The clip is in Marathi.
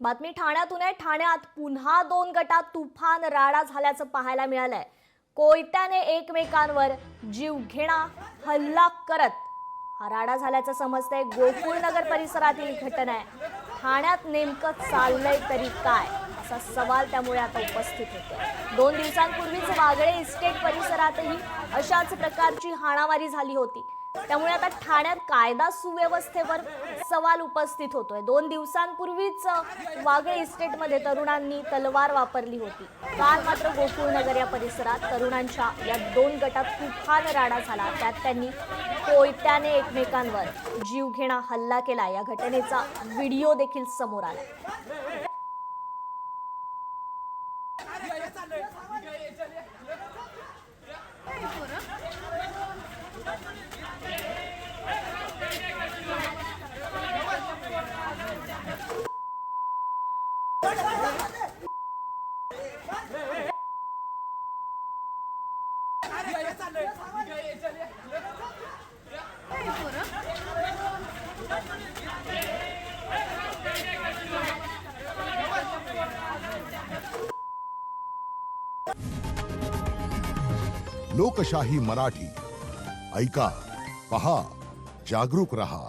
बातमी ठाण्यातून आहे. ठाण्यात पुन्हा 2 गटात तुफान राडा झाल्याचं पाहायला मिळालंय. कोयत्याने एकमेकांवर जीवघेणा हल्ला करत हा राडा झाल्याचं समजतंय. गोकुळनगर परिसरातील घटना आहे. ठाण्यात नेमकं चाललंय तरी काय असा सवाल त्यामुळे आता उपस्थित होतोय. 2 दिवसांपूर्वीच वागळे इस्टेट परिसरातही अशाच प्रकारची हाणामारी झाली होती. त्यामुळे आता ठाण्यात कायदा सुव्यवस्थेवर सवाल उपस्थित होतोय. 2 दिवसांपूर्वीच वागळे इस्टेटमध्ये तरुणांनी तलवार वापरली होती. काल मात्र गोकुळनगर या परिसरात तरुणांच्या या 2 गटात तुफान राडा झाला. त्यात त्यांनी कोयत्याने एकमेकांवर जीवघेणा हल्ला केला. या घटनेचा व्हिडिओ देखील समोर आला. लोकशाही मराठी ऐका, पहा, जागरूक रहा.